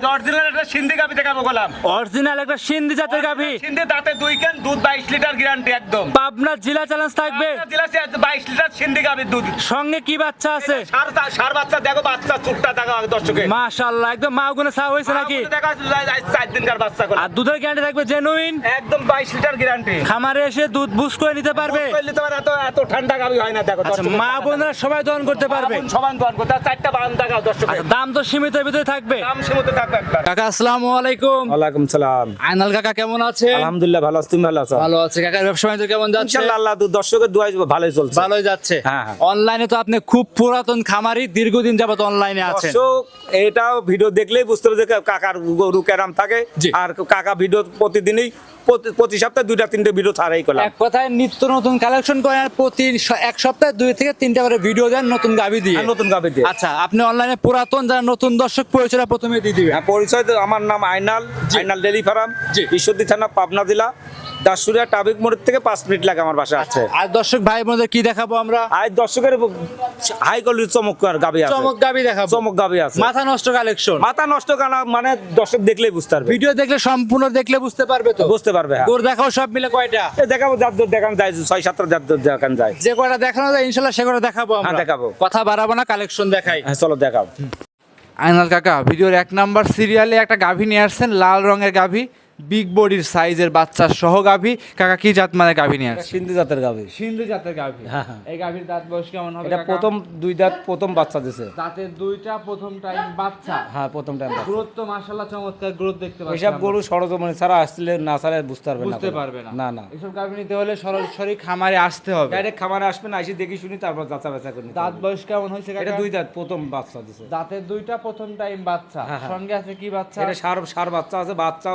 Original একটা সিন্ধি গাভী দেখাবো গোলাম। অরিজিনাল একটা সিন্ধি জাতের গাভী, সিন্ধি দাঁতে 2 কেন, দুধ 22 লিটার গ্যারান্টি একদম। পাবনা জেলা চ্যালেঞ্জ থাকবে। জেলা 22 লিটার সিন্ধি গাভীর দুধ। সঙ্গে কি বাচ্চা আছে? সার বাচ্চা দেখো, বাচ্চা চুটটা দেখো দর্শকে। মাশাআল্লাহ, একদম মা গুনে চা হয়েছে নাকি? দেখা 4 দিনকার বাচ্চা গোলাম। আর দুধের গ্যারান্টি থাকবে জেনুইন, একদম 22 লিটার গ্যারান্টি। খামারে এসে দুধ বুঝ করে নিতে পারবে। এত ঠান্ডা গাভী হয় না দেখো আচ্ছা, দর্শকে। মা বোনরা সবাই দহন করতে পারবে। সবাই দোয়ান করতে 4টা বান দেখাও দর্শকে। আচ্ছা, দাম তো সীমিতের ভিতরে থাকবে। দাম সীমিত থাকবে একবার। কাকা আসসালামু আলাইকুম। ওয়ালাইকুম সালাম। আইনাল কাকা কেমন আছে? আলহামদুলিল্লাহ ভালো আছি, তুমি ভালো আছো? ভালো আছে কাকার ব্যবসা বাণিজ্য কেমন যাচ্ছে? ইনশাআল্লাহ আল্লাহ দর্শকের দোয়ায় ভালোই চলছে। ভালোই যাচ্ছে। হ্যাঁ, হ্যাঁ। অনলাইনে তো আপনি খুব পুরাতন খামারি, দীর্ঘদিন যাবত অনলাইনে আছেন। দর্শক এটাও ভিডিও দেখলেই বুঝতে হবে যে কাকার গরু কেরাম থাকে। জি। আর কাকা ভিডিও প্রতিদিনই প্রতি সপ্তাহে 2-3টে ভিডিও ছাড়াই করলাম। এক কথায় নিত্য নতুন কালেকশন করেন আর প্রতি এক সপ্তাহে 2 থেকে 3টা করে ভিডিও দেন নতুন গাভী দিয়ে। আর নতুন গাভী দিয়ে। আচ্ছা, আপনি অনলাইনে পুরাতন যারা নতুন দর্শক পরিচয়টা প্রথমে দিয়ে দিবেন। হ্যাঁ, পরিচয় তো আমার নাম আইনাল, আইনাল ডেলি ফার্ম, জি। ঈশ্বরদী থানা, পাবনা জেলা, দাসুরিয়া ট্রাফিক মোড় থেকে 5 মিনিট লাগে আমার বাসা আছে। আর দর্শক ভাই বোনদের কি দেখাবো আমরা? আর দর্শকের হাই কোয়ালিটির চমৎকার গাভী আছে। চমক গাভী দেখাবো। চমক গাভী আছে। মাথা নষ্ট কালেকশন। মাথা নষ্ট কানা মানে দর্শক দেখলেই বুঝতে পারবে। ভিডিও দেখলে সম্পূর্ণ দেখলে বুঝতে পারবে তো। বুঝতে পারবে। হ্যাঁ। গোর দেখাও সব মিলে কয়টা? দেখাবো যার দেখান যায়, 6-7টা যার দেখান যায়। যে কয়টা দেখানো যায় ইনশাআল্লাহ সে কয়টা দেখাবো আমরা। হ্যাঁ, দেখাবো। কথা বাড়াবো না, কালেকশন দেখাই। হ্যাঁ, চলো দেখাও। আইনাল কাকা ভিডিওর 1 নাম্বার সিরিয়ালে একটা গাভী নিয়ে আসছেন, লাল রঙের গাভী, বিগ বডির সাইজের বাচ্চা সহ গাভী। কাকা কি জাত মানে গাভী নিয়ে আসছেন? সিন্ধি জাতের গাভী। সিন্ধু জাতের গাভী। হ্যাঁ, হ্যাঁ। এই গাভীর দাঁত বয়স কেমন হবে? এটা কাকা? প্রথম 2 দাঁত, প্রথম বাচ্চা দিছে। দাঁতের 2টা, প্রথম টাইম বাচ্চা। হ্যাঁ, প্রথম টাইম। গ্রোথ তো মাশাআল্লাহ চমৎকার গ্রোথ দেখতে পাচ্ছি। এসব গরু সরজমিনে ছাড়া আসলে না ছাড়া বুঝতে পারবে না। বুঝতে পারবে না। না, না। এসব গাভী নিতে হলে সরাসরি খামারে আসতে হবে। ডাইরেক্ট খামারে আসবেন, এসে দেখি শুনি তারপর যাচা বাছা করে নিতে দাঁত হবে। বয়স কেমন হয়েছে কাকা? এটা 2 দাঁত, প্রথম বাচ্চা দিছে। দাঁতের 2টা, প্রথম টাইম বাচ্চা। হ্যাঁ, হ্যাঁ। সঙ্গে আছে কি বাচ্চা? এটা সার বাচ্চা আছে। বাচ্চা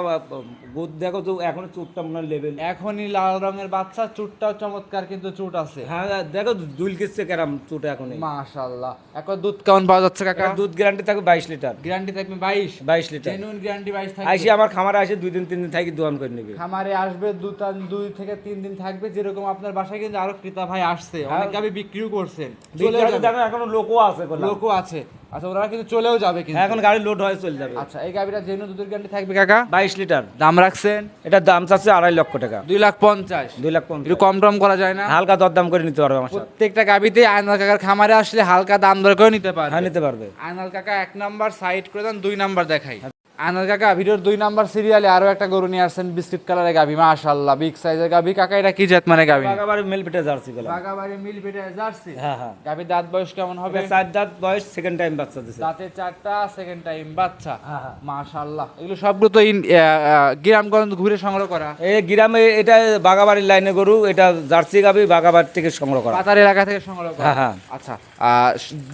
গোদ দেখো তো, এখন চুটটা মনে লেভেল। এখনই লাল রঙের বাচ্চা, চুটটাও চমৎকার কিন্তু চুট আছে। হ্যাঁ, দেখো দুল কিসছে কেরাম চুট এখনই। মাশাআল্লাহ। এখন দুধ কেমন পাওয়া যাচ্ছে কাকা? এটা দুধ গ্যারান্টি থাকবে 22 লিটার। গ্যারান্টি থাকবে 22 লিটার। জেনুইন গ্যারান্টি 22 থাকবে। আইসি আমার খামারে আসে 2 দিন 3 দিন থাকি দোয়ান করে নেবে। খামারে আসবে 2 থেকে 3 দিন থাকবে। যেরকম আপনার বাসায় কিন্তু আরো ক্রেতা ভাই আসছে, হ্যাঁ। অনেক গাবি বিক্রিও করছেন, চলে চলেও যাবে। দেখো এখনো লোকও আছে গোলা। লোকও আছে। আচ্ছা, ওরা কিন্তু চলেও যাবে কিন্তু। এখন গাড়ি লোড হয়ে চলে যাবে। আচ্ছা, এই গাবিটা জেনুইন দুধের গ্যারান্টি থাকবে কাকা? 22 লিটার। দাম রাখছেন এটা দাম চাচ্ছে 2.5 লক্ষ টাকা। 2,50,000। 2,50,000। একটু কম টম করা যায় না? হালকা দরদাম করে নিতে পারবে আমার সাথে। প্রত্যেকটা গাবিতে আয়নাল কাকার খামারে আসলে হালকা দাম দর করে নিতে পারবে। হ্যাঁ, নিতে পারবে। আয়নাল কাকা 1 নাম্বার সাইড করে দেন, 2 নাম্বার দেখাই। আয়নাল কাকা ভিডিওর 2 নাম্বার সিরিয়ালে আরো একটা গরু নিয়ে আসছেন, বিস্কিট কালারের গাবি, মাশাআল্লাহ বিগ সাইজের গাবি। কাকা এটা কি জাত মানে গাবি? বাগাবাড়ি মেল পিটে জার্সি গোলা। বাগাবাড়ি মিল বেটে জার্সি। হ্যাঁ, হ্যাঁ। গাবির দাঁত বয়স কেমন হবে? এটা 4 দাঁত বয়স, সেকেন্ড টাইম বাচ্চা দিছে। দাঁতে 4টা, সেকেন্ড টাইম বাচ্চা। হ্যাঁ, হ্যাঁ। মাশাআল্লাহ। এগুলো সবগুলো তো গ্রামগঞ্জ ঘুরে সংগ্রহ করা, এই গ্রামে এটা বাগাবাড়ির লাইনে গরু, এটা জার্সি গাবি বাগাবাড়ি থেকে সংগ্রহ করা। পাতার এলাকা থেকে সংগ্রহ করা। হ্যাঁ, হ্যাঁ। আচ্ছা,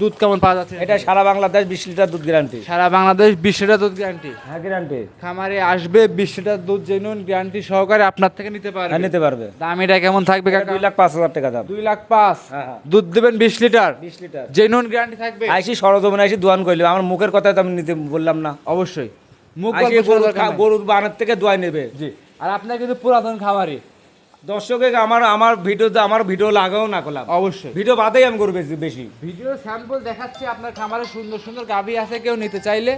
দুধ কেমন পাওয়া যাচ্ছে? এটা সারা বাংলাদেশ 20 লিটার দুধ গ্যারান্টি। সারা বাংলাদেশ 20 লিটার দুধ গ্যারান্টি। হ্যাঁ, গ্যারান্টি। খামারে আসবে 20 লিটার দুধ জেনুইন গ্যারান্টি সহকারে আপনার থেকে নিতে পারবে। হ্যাঁ, নিতে পারবে। দাম এটা কেমন থাকবে কাকা? 2,05,000 টাকা দাম। 2,05,000। হ্যাঁ, হ্যাঁ। দুধ দেবেন 20 লিটার, 20 লিটার। জেনুইন গ্যারান্টি থাকবে। আইসি সরজমিনে আইসি দোয়ান করলে আমার মুখের কথা তো আমি নিতে বললাম না। অবশ্যই মুখ আইসি গল্প শোনার দরকার নাই। গরুর বানের থেকে দোয়াই নেবে। জি। আর আপনার কিন্তু পুরাতন খামারি দর্শকে আমার ভিডিও লাগাও না করলাম। অবশ্যই ভিডিও বাদেই আমি গরু বেশি। ভিডিও স্যাম্পল দেখাচ্ছি, আপনার খামারে সুন্দর সুন্দর গাভী আছে, কেউ নিতে চাইলে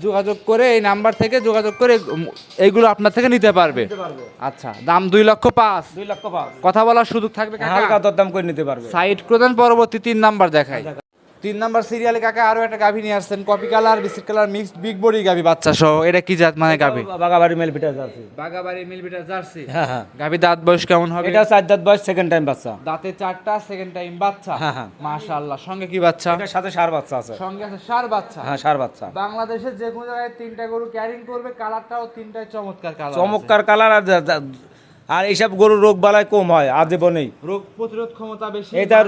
যোগাযোগ করে এই নাম্বার থেকে যোগাযোগ করে এইগুলো আপনার থেকে নিতে পারবে। আচ্ছা, দাম 2,05,000। 2,05,000। কথা বলার সুযোগ থাকবে কাকা? হালকা দরদাম করে নিতে পারবে। সাইড করে দেন, পরবর্তী 3 নাম্বার দেখাই। 3 নাম্বার সিরিয়ালে কাকা আরো একটা গাভী নিয়ে আসছেন, copy colour biscuit colour mixed big body গাভী বাচ্চা সহ। এটা কি জাত মানে গাভী? বাগাবাড়ি মেল পিঠা আছে। বাগাবাড়ি মিলবিটার জার্সি। হ্যাঁ, হ্যাঁ। গাভী দাঁত বয়স কেমন হবে? এটা 4 দাঁত বয়স, সেকেন্ড টাইম বাচ্চা। দাঁতে 4টা, সেকেন্ড টাইম বাচ্চা। হ্যাঁ, হ্যাঁ। মাশাআল্লাহ। সঙ্গে কি বাচ্চা? এটার সাথে সার বাচ্চা আছে। সঙ্গে আছে সার বাচ্চা। হ্যাঁ, সার বাচ্চা। বাংলাদেশের যে কোনো জায়গায় 3টা গরু ক্যারিং করবে, কালারটাও 3টাই চমৎকার কালার। চমৎকার কালার। আর এইসব গরুর রোগ বালাই কম হয় আজীবনেই। রোগ প্রতিরোধ ক্ষমতা বেশি। এটা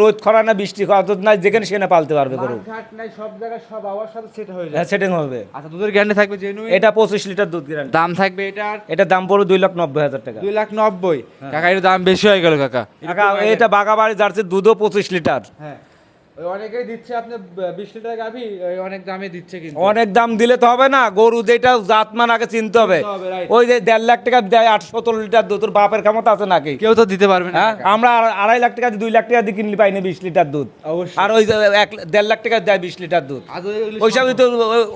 রোদ খরা না বৃষ্টি নাই, যেখানে সেখানে পালতে পারবে গরু। ঘাট নাই, সব জায়গায় সব আওয়ার সাথে সেট হয়ে যায়। হ্যাঁ, সেটিং হবে। আচ্ছা, দুধের গ্যারান্টি থাকবে জেনুইন? এটা 25 লিটার দুধ গ্যারান্টি। দাম থাকবে এটার? এটা দাম পড়বে 2,90,000 টাকা। 2,90,000। কাকা এর দাম বেশি হয়ে গেল কাকা। এটা বাগাবাড়ি জার্সির দুধও 25 লিটার। হ্যাঁ, ওই অনেকেই দিচ্ছে আপনি 20 লিটার গাভী ওই অনেক দামে দিচ্ছে কিন্তু অনেক দাম দিলে তো হবে না, গরু যেটা জাতমান আগে চিনতে হবে। চিনতে হবে, right. ওই যে 1.5 লাখ টাকা দেয় 817 লিটার দুধ, তোর বাপের ক্ষমতা আছে নাকি? কেউ তো দিতে পারবে না হ্যাঁ, কাকা। আমরা 2.5 লাখ টাকা 2 লাখ টাকা দিয়ে কিনলে পাই না 20 লিটার দুধ। অবশ্যই। আর ওই যে 1.5 লাখ টাকা দেয় 20 লিটার দুধ। আদৌ এগুলো ওইসবই তো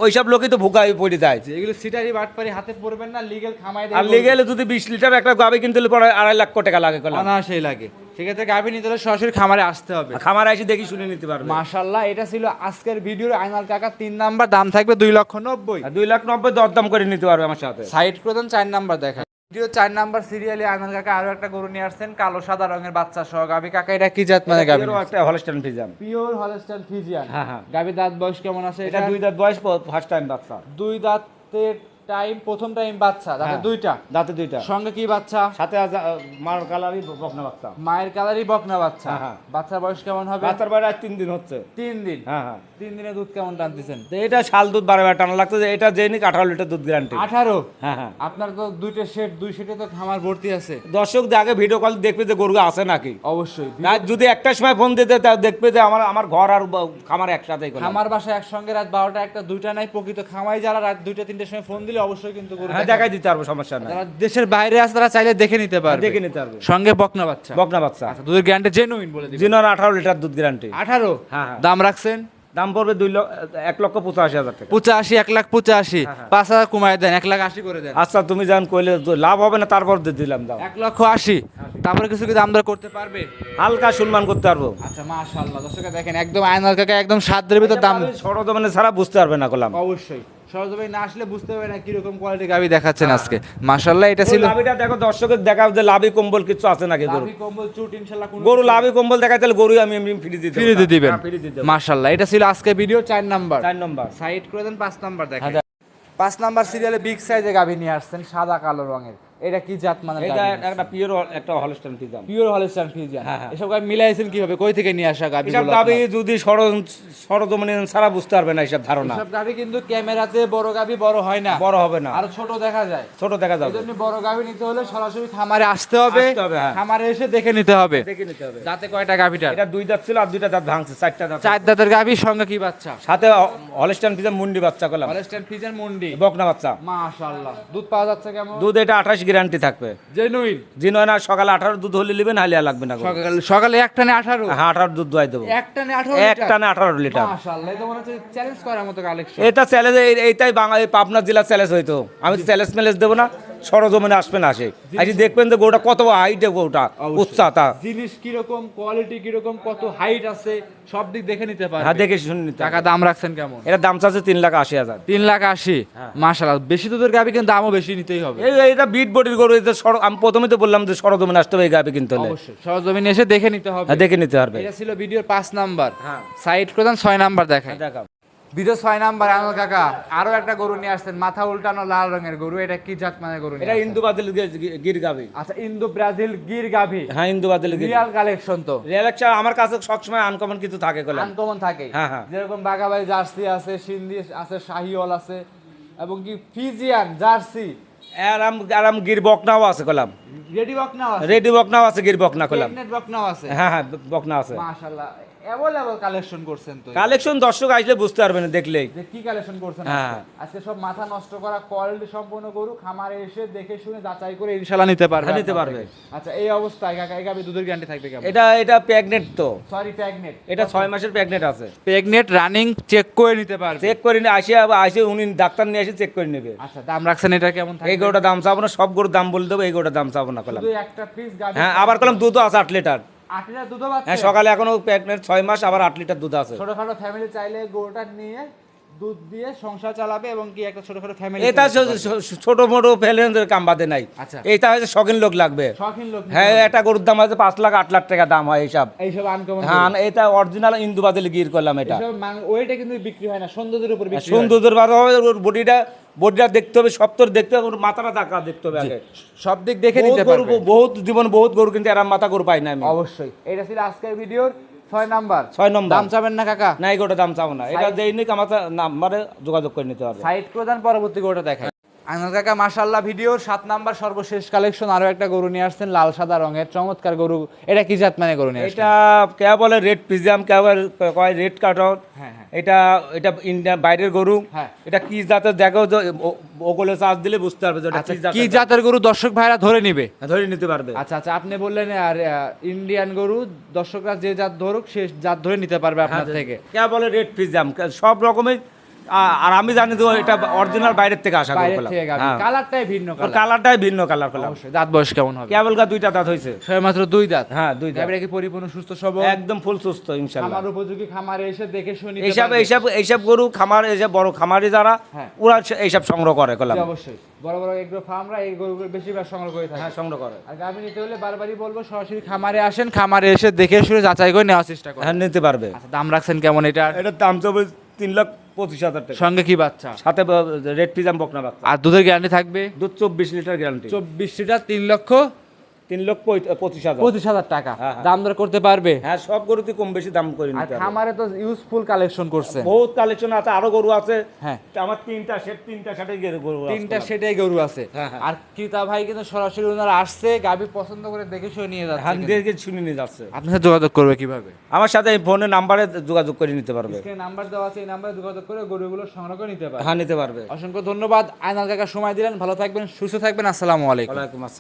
ওইসব লোকই তো ভুকা হয়ে পড়ে যায়। এগুলো সিটারি বাটপারি হাতে পড়বেন না, লিগ্যাল খামাই আর লিগেলে যদি 20 লিটার একটা গাভি কিনতে হলে পরে 2.5 লাখ টাকা লাগে কলাম। অনায়াসেই লাগে। সেক্ষেত্রে গাভী নিতে হলে সরাসরি খামারে আসতে হবে। খামারে এসে দেখি শুনে নিতে পারবে। মাশাআল্লাহ, এটা ছিল আজকের ভিডিওর আইনাল কাকা 3 নাম্বার, দাম থাকবে 2,90,000। আর 2,90,000 দরদাম করে নিতে পারবে আমার সাথে। সাইড প্রদান 4 নাম্বার দেখা। ভিডিও 4 নাম্বার সিরিয়ালে আইনাল কাকা আরো একটা গরু নিয়ে আসছেন, কালো সাদা রঙের বাচ্চা সহ গাভী। কাকা এটা কি জাত মানে গাভী? এরও একটা Holstein Friesian. Pure Holstein Friesian. হ্যাঁ, হ্যাঁ। গাভী দাঁত বয়স কেমন আছে এটা 2 দাঁত বয়স, ফার্স্ট টাইম বাচ্চা। 2 দাঁতের টাইম, প্রথম টাইম বাচ্চা, দাঁতে হ্যাঁ। 2টা। দাঁতে 2টা। সঙ্গে কি বাচ্চা? সাথে মার কালারই বকনা বাচ্চা। মায়ের কালারই বকনা বাচ্চা। হ্যাঁ। বাচ্চার বয়স কেমন হবে? বাচ্চার বয়স আজ 3 দিন হচ্ছে। 3 দিন। হ্যাঁ, হ্যাঁ। 3 দিনে দুধ কেমন টানতেছেন? তো এটা শাল দুধ 12 টানা লাগছে, এটা যে নিক 18 লিটার দুধ গ্যারান্টি। 18। হ্যাঁ, হ্যাঁ। আপনার তো 2টা শেড, 2 শেডে তো খামার ভর্তি আছে। দর্শক আগে ভিডিও কল দেখবে যে গরু আছে নাকি। অবশ্যই। আর যদি একটা সময় ফোন দিতে তা দেখবে যে আমার ঘর আর খামার একসাথেই করলাম। খামার বাসা একসঙ্গে রাত 12টা 1টা 2টা নাই, প্রকৃত খামাই যারা রাত 2টা 3টার সময় ফোন দিলে অবশ্যই কিন্তু গরু হ্যাঁ, দেখাই দিতে পারবো, সমস্যা নাই। যারা দেশের বাইরে আছে তারা চাইলে দেখে নিতে পারবে। দেখে নিতে পারবে। সঙ্গে বকনা বাচ্চা। বকনা বাচ্চা। আচ্ছা, দুধের গ্যারান্টি জেনুইন বলে দিবেন। জিনোর 18 লিটার দুধ গ্যারান্টি। 18। হ্যাঁ, হ্যাঁ। দাম রাখছেন? দাম পড়বে 1,85,000 টাকা। 85, 1,85,000। 5,000 কমায় দেন, 1,80,000 করে দেন। আচ্ছা, তুমি জান কইলে তো লাভ হবে না, তারপর দিয়ে দিলাম দাম। 1,80,000। তারপরে কিছু কি দাম দর করতে পারবে? হালকা সম্মান করতে পারবো। আচ্ছা, মাশাআল্লাহ। দর্শকরা দেখেন একদম আয়নাল কাকা একদম সাধ্যের ভিতর দাম। সরজমিনে ছাড়া বুঝতে পারবে না কলাম। অবশ্যই সরজমিনে না আসলে বুঝতে হবে না কিরকম কোয়ালিটি গাবি দেখাচ্ছেন আজকে। মাশাআল্লাহ, এটা ছিল লাভিটা দেখো, দর্শকের দেখাও যে লাভি কম্বল কিছু আছে নাকি গরু। লাভি কম্বল চুট ইনশাআল্লাহ কোন গরু লাভি কম্বল দেখাই তাহলে গরু আমি এমনি ফ্রি দিতে ফ্রি দিয়ে দিবেন। হ্যাঁ, ফ্রি দিতে মাশাআল্লাহ, এটা ছিল আজকে ভিডিও 4 নাম্বার। 4 নম্বর। সাইড করে দেন 5 নাম্বার দেখেন। হ্যাঁ, 5 নাম্বার সিরিয়ালে বিগ সাইজে গাবি নিয়ে আসছেন, সাদা কালো রঙের। এটা কি জাত মানে? এটা একটা পিওর একটা Holstein Friesian. Pure Holstein Friesian. হ্যাঁ, হ্যাঁ। এসব গাবি মিলাইছেন কিভাবে? কই থেকে নিয়ে আসা গাবি? এসব গাবি যদি সরজমিনে ছাড়া বুঝতে পারবে না এসব ধারণা। এসব গাবি কিন্তু ক্যামেরাতে বড় গাবি বড় হয় না, বড় হবে না, আর ছোট দেখা যায়। ছোট দেখা যাবে। এজন্য বড় গাভী নিতে হলে সরাসরি খামারে আসতে হবে। আসতে হবে, হ্যাঁ। খামারে এসে দেখে নিতে হবে। দেখে নিতে হবে। দাঁতে কয়টা গাভীটার? এটা 2 দাঁত ছিল আর 2টা দাঁত ভাঙছে, 4টা দাঁত। 4 দাঁতের গাভী, সঙ্গে কি বাচ্চা? সাথে হলস্টাইন ফ্রিজিয়ান মুন্ডি বাচ্চা করলাম, হলস্টাইন ফ্রিজিয়ান মুন্ডি বকনা বাচ্চা। মাশাআল্লাহ। দুধ পাওয়া যাচ্ছে কেমন? দুধ এটা 28 গ্যারান্টি থাকবে। জেনুইন। জিনো না, সকালে 18 দুধ হলে নেবেন, হালিয়া লাগবে না গরু। সকালে এক টানে 18। হ্যাঁ, 18 দুধ দোয়াই দেবো। এক টানে 18 এক টানে 18 লিটার। মাশাআল্লাহ, এটা মনে হচ্ছে চ্যালেঞ্জ করার মতো কালেকশন। এটা চ্যালেঞ্জ, এইটাই বাঙালি পাবনা জেলার চ্যালেঞ্জ হইতো। আমি চ্যালেঞ্জ ম্যালেঞ্জ দেবো না, সরজমিনে আসবেন, আসে আজকে দেখবেন যে গরুটা কত হাইটে, গরুটা উচ্চতা, জিনিস কিরকম, কোয়ালিটি কিরকম, কত হাইট আছে, সব দিক দেখে নিতে পারবে। হ্যাঁ, দেখে শুনে নিতে টাকা হবে। দাম রাখছেন কেমন? এটার দাম চাচ্ছে 3,80,000। 3,80,000। হ্যাঁ। মাশাআল্লাহ, বেশি দুধের গাভী কিন্তু দামও বেশি নিতেই হবে। এটা বিট বডির গরু। আমি প্রথমেই তো বললাম যে সরজমিনে আসতে হবে এই গাভি কিনতে হলে। অবশ্যই সরজমিনে এসে দেখে নিতে হবে। হ্যাঁ, দেখে নিতে পারবে। এটা ছিল ভিডিওর 5 নাম্বার। হ্যাঁ। সাইড প্রদান 6 নাম্বার দেখাই। দেখাও। ভিডিও 6 নাম্বার আনোয়ার কাকা আরো একটা গরু নিয়ে আসছেন, মাথা উল্টানো লাল রঙের গরু। এটা কি জাত মানে গরু? এটা ইন্দু বাদল গির গাভি। আচ্ছা, ইন্দো ব্রাজিল গির গাভী। হ্যাঁ, ইন্দু বাদল গির। রিয়াল কালেকশন তো। রিয়ালেক্সা আমার কাছে সবসময় আনকমন কিছু থাকে কলাম। আনকমন থাকে। হ্যাঁ, হ্যাঁ। যেরকম বাগাবাড়ি জার্সি আছে, সিন্ধি আছে, শাহিওয়াল আছে, এবং কি ফিজিয়ান জার্সি, আরাম গির বকনাও আছে কলাম। রেডি বকনাও আছে, রেডি বকনাও আছে, গির বকনা কলাম। প্রেগনেন্ট বকনাও আছে। হ্যাঁ, হ্যাঁ, বকনা আছে। মাশাআল্লাহ, অ্যাভেলেবল কালেকশন করছেন তো। কালেকশন দর্শক আসলে বুঝতে পারবে না, দেখলেই। যে কি কালেকশন করছেন হ্যাঁ। আজকে সব মাথা নষ্ট করা কোয়ালিটি সম্পূর্ণ গরু, খামারে এসে দেখে শুনে যাচাই করে ইনশাআল্লাহ নিতে পারবে। হ্যাঁ, নিতে পারবে। আচ্ছা, এই অবস্থায় কাকা এই গাভী দুধের গ্যারান্টি থাকবে কেমন? এটা প্রেগনেন্ট তো। Sorry, pregnant. এটা 6 মাসের প্রেগনেন্ট আছে। প্রেগনেন্ট রানিং চেক করে নিতে পারবে। চেক করে নিয়ে আসে উনি ডাক্তার নিয়ে এসে চেক করে নেবে। আচ্ছা, দাম রাখছেন এটা কেমন থাকবে? এই গরুটা দাম চাবো না, সব গরুর দাম বলে দেবো, এই গরুটা দাম চাবো না কলাম। শুধু একটা পিস গাভী। হ্যাঁ, আবার কলাম দুধও আছে 8 লিটার। 8 লিটার দুধও পাচ্ছে। হ্যাঁ, সকালে এখনো প্রেগনেন্ট 6 মাস, আবার 8 লিটার দুধ আছে। ছোটখাটো ফ্যামিলি চাইলে গরুটা নিয়ে দুধ দিয়ে সংসার চালাবে, এবং কি একটা ছোটখাটো ফ্যামিলি। এটা ছোট মোটো ফেলেন্সের কাম বাদে নাই। আচ্ছা। এটা হচ্ছে শখিন লোক লাগবে। শখিন লোক। হ্যাঁ, একটা গরুর দাম আছে 5 লাখ 8 লাখ টাকা দাম হয় এইসব। এইসব আনকমন। হ্যাঁ, এটা অরিজিনাল ইন্দু বাদল গির করলাম। এটা এইসব ওইটা কিন্তু বিক্রি হয় না, সৌন্দর্যের উপর বিক্রি হয়। সৌন্দর্যের বাদ হবে, ওর বডিটা দেখতে হবে, সপ্তর দেখতে হবে, ওর মাথাটা দেখা দেখতে হবে আগে। সব দিক দেখে নিতে বহুত গরু, পারবে। বহুত জীবন বহুত গরু, কিন্তু এরম মাথা গরু পাই না আমি। অবশ্যই। এটা ছিল আজকের ভিডিওর 6 নাম্বার। 6 নম্বর। দাম চাবেন না কাকা? না, এই গরুটা দাম চাবো না। এটা দেইনি, আমার নাম্বারে যোগাযোগ করে নিতে হবে। সাইড প্রদান পরবর্তী গরুটা দেখাই। আইনাল কাকা মাশাআল্লাহ ভিডিওর 7 নাম্বার সর্বশেষ কালেকশন আরো একটা গরু নিয়ে আসছেন লাল সাদা রঙের চমৎকার গরু। এটা কি জাত মানে গরু নিয়ে আসছেন? এটা কে বলে রেড পিজিয়াম, কে বলে কয় রেড কাটন। হ্যাঁ, হ্যাঁ। এটা এটা ইন্ডিয়া বাইরের গরু। হ্যাঁ। এটা কি জাতের দেখো যে ওগুলো চার্জ দিলে বুঝতে পারবে যে এটা আচ্ছা, কি জাতের। কি জাতের গরু দর্শক ভাইরা ধরে নিবে? ধরে নিতে পারবে। আচ্ছা আচ্ছা, আপনি বললেন আর ইন্ডিয়ান গরু দর্শকরা যে জাত ধরুক সে জাত ধরে নিতে পারবে আপনার থেকে। কে বলে রেড পিজিয়াম, সব রকমের। আর আমি জানি তো এটা অরিজিনাল বাইরের থেকে আসা বাইরে থেকে গাভী, কালারটাই ভিন্ন কালার। কালারটাই ভিন্ন কালার করলাম। অবশ্যই। দাঁত বয়স কেমন হবে? কেবল গা 2টা দাঁত হয়েছে। মাত্র 2 দাঁত। হ্যাঁ 2 দাঁত। গাভীরা কি পরিপূর্ণ সুস্থ সবল? একদম ফুল সুস্থ ইনশাআল্লাহ। খামার উপযোগী, খামারে এসে দেখে শুনে নিতে এইসব পারবে। এইসব এইসব গরু খামার এইসব বড় খামারি যারা হ্যাঁ। ওরা এইসব সংগ্রহ করে করলাম। জি, অবশ্যই। বড় বড় এগ্রো ফার্মরা এই গরুগুলো বেশিরভাগ সংগ্রহ করে থাকে। হ্যাঁ সংগ্রহ করে। আর গাভী নিতে হলে বারবারই বলবো সরাসরি খামারে আসেন, খামারে এসে দেখে শুনে যাচাই করে নেওয়ার চেষ্টা করেন। হ্যাঁ নিতে পারবে। আচ্ছা, দাম রাখছেন কেমন এটার? এটার দাম তো 3,25,000 টাকা। সঙ্গে কি বাচ্চা? সাথে রেড পিজাম বকনা বাচ্চা। আর দুধের গ্যারান্টি থাকবে? দুধ 24 লিটার গ্যারান্টি। 24 লিটার, 3,25,000। 3,25,000 টাকা। হ্যাঁ, হ্যাঁ। দাম দর করতে পারবে? হ্যাঁ সব গরুতে কম বেশি দাম করে আর নিতে হবে। খামারে তো ইউজফুল কালেকশন করছে। বহুত কালেকশন আছে, আরো গরু আছে। হ্যাঁ। আমার 3টা সেটে গরু আছে। 3টা সেটাই গরু আছে। হ্যাঁ, হ্যাঁ। আর ক্রেতা ভাই কিন্তু সরাসরি ওনারা আসছে, গাভী পছন্দ করে দেখে শুনে নিয়ে যাচ্ছে। হ্যাঁ কিন্তু। দেখে শুনে নিয়ে যাচ্ছে। আপনার সাথে যোগাযোগ করবে কিভাবে? আমার সাথে এই ফোনের নাম্বারে যোগাযোগ করে নিতে পারবে। স্ক্রিনে নাম্বার দেওয়া আছে, এই নাম্বারে যোগাযোগ করে গরুগুলো সংগ্রহ করে নিতে পারবে। হ্যাঁ নিতে পারবে। অসংখ্য ধন্যবাদ। আইনাল কাকা সময় দিলেন। ভালো থাকবেন, সুস্থ থাকবেন। আসসালামু আলাইকুম। ওয়ালাইকুম আসসালাম।